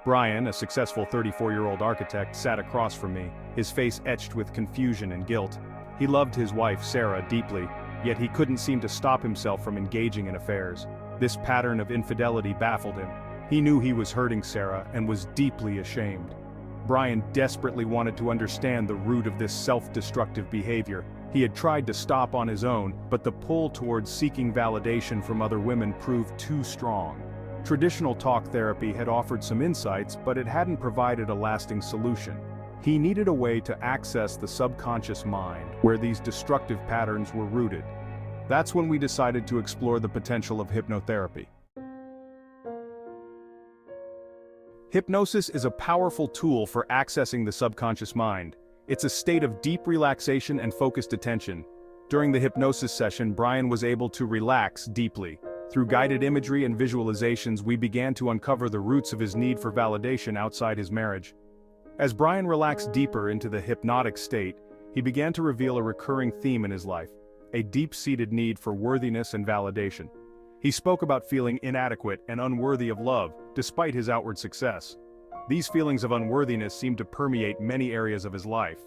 Brian, a successful 34-year-old architect, sat across from me, his face etched with confusion and guilt. He loved his wife, Sarah, deeply, yet he couldn't seem to stop himself from engaging in affairs. This pattern of infidelity baffled him. He knew he was hurting Sarah and was deeply ashamed. Brian desperately wanted to understand the root of this self-destructive behavior. He had tried to stop on his own, but the pull towards seeking validation from other women proved too strong. Traditional talk therapy had offered some insights, but it hadn't provided a lasting solution. He needed a way to access the subconscious mind, where these destructive patterns were rooted. That's when we decided to explore the potential of hypnotherapy. Hypnosis is a powerful tool for accessing the subconscious mind. It's a state of deep relaxation and focused attention. During the hypnosis session, Brian was able to relax deeply. Through guided imagery and visualizations, we began to uncover the roots of his need for validation outside his marriage. As Brian relaxed deeper into the hypnotic state, he began to reveal a recurring theme in his life, a deep-seated need for worthiness and validation. He spoke about feeling inadequate and unworthy of love, despite his outward success. These feelings of unworthiness seemed to permeate many areas of his life.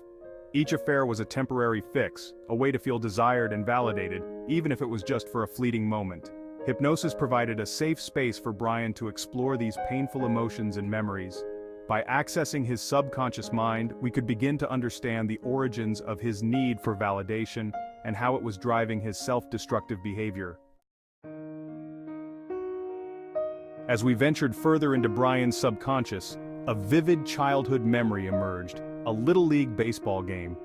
Each affair was a temporary fix, a way to feel desired and validated, even if it was just for a fleeting moment. Hypnosis provided a safe space for Brian to explore these painful emotions and memories. By accessing his subconscious mind, we could begin to understand the origins of his need for validation and how it was driving his self-destructive behavior. As we ventured further into Brian's subconscious, a vivid childhood memory emerged, a Little League baseball game.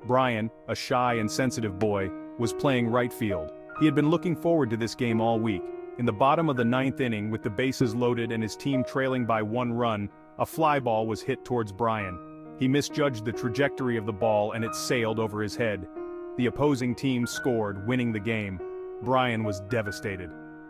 Brian, a shy and sensitive boy, was playing right field. He had been looking forward to this game all week. In the bottom of the ninth inning, with the bases loaded and his team trailing by 1 run, a fly ball was hit towards Brian. He misjudged the trajectory of the ball and it sailed over his head. The opposing team scored, winning the game. Brian was devastated.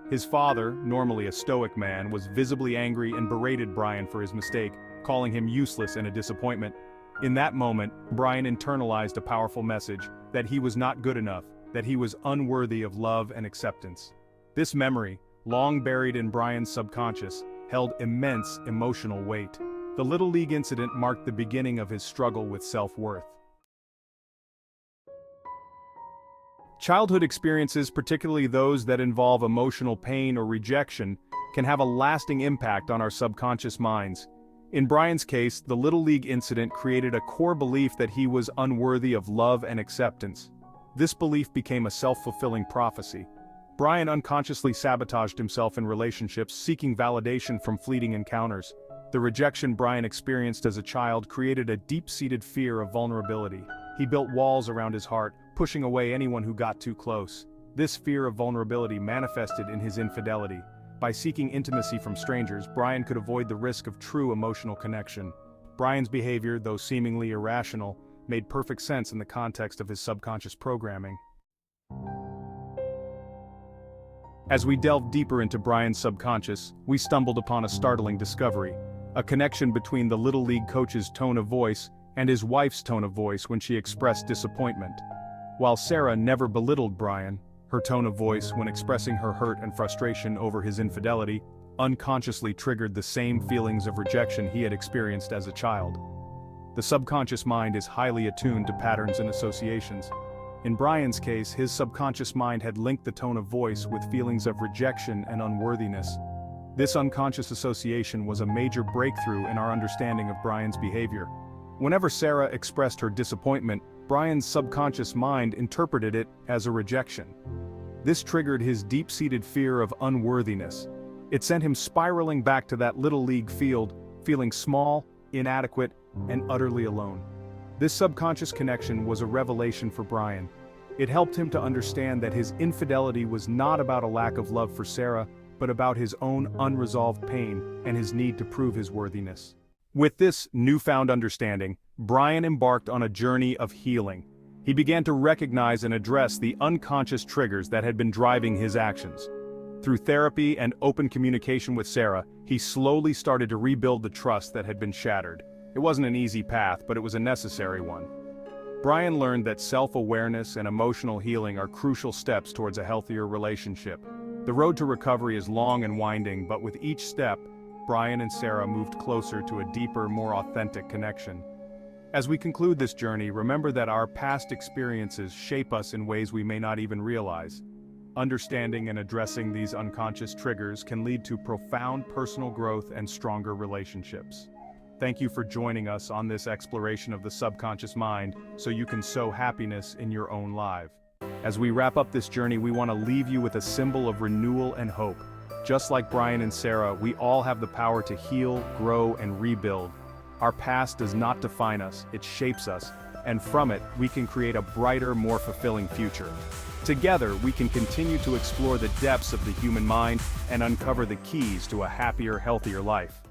His father, normally a stoic man, was visibly angry and berated Brian for his mistake, calling him useless and a disappointment. In that moment, Brian internalized a powerful message that he was not good enough, that he was unworthy of love and acceptance. This memory, long buried in Brian's subconscious, held immense emotional weight. The Little League incident marked the beginning of his struggle with self-worth. Childhood experiences, particularly those that involve emotional pain or rejection, can have a lasting impact on our subconscious minds. In Brian's case, the Little League incident created a core belief that he was unworthy of love and acceptance. This belief became a self-fulfilling prophecy. Brian unconsciously sabotaged himself in relationships, seeking validation from fleeting encounters. The rejection Brian experienced as a child created a deep-seated fear of vulnerability. He built walls around his heart, pushing away anyone who got too close. This fear of vulnerability manifested in his infidelity. By seeking intimacy from strangers, Brian could avoid the risk of true emotional connection. Brian's behavior, though seemingly irrational, made perfect sense in the context of his subconscious programming. As we delved deeper into Brian's subconscious, we stumbled upon a startling discovery: a connection between the Little League coach's tone of voice and his wife's tone of voice when she expressed disappointment. While Sarah never belittled Brian, her tone of voice when expressing her hurt and frustration over his infidelity unconsciously triggered the same feelings of rejection he had experienced as a child. The subconscious mind is highly attuned to patterns and associations. In Brian's case, his subconscious mind had linked the tone of voice with feelings of rejection and unworthiness. This unconscious association was a major breakthrough in our understanding of Brian's behavior. Whenever Sarah expressed her disappointment, Brian's subconscious mind interpreted it as a rejection. This triggered his deep-seated fear of unworthiness. It sent him spiraling back to that Little League field, feeling small, inadequate, and utterly alone. This subconscious connection was a revelation for Brian. It helped him to understand that his infidelity was not about a lack of love for Sarah, but about his own unresolved pain and his need to prove his worthiness. With this newfound understanding, Brian embarked on a journey of healing. He began to recognize and address the unconscious triggers that had been driving his actions. Through therapy and open communication with Sarah, he slowly started to rebuild the trust that had been shattered. It wasn't an easy path, but it was a necessary one. Brian learned that self-awareness and emotional healing are crucial steps towards a healthier relationship. The road to recovery is long and winding, but with each step, Brian and Sarah moved closer to a deeper, more authentic connection. As we conclude this journey, remember that our past experiences shape us in ways we may not even realize. Understanding and addressing these unconscious triggers can lead to profound personal growth and stronger relationships. Thank you for joining us on this exploration of the subconscious mind, so you can sow happiness in your own life. As we wrap up this journey, we want to leave you with a symbol of renewal and hope. Just like Brian and Sarah, we all have the power to heal, grow, and rebuild. Our past does not define us, it shapes us, and from it, we can create a brighter, more fulfilling future. Together, we can continue to explore the depths of the human mind and uncover the keys to a happier, healthier life.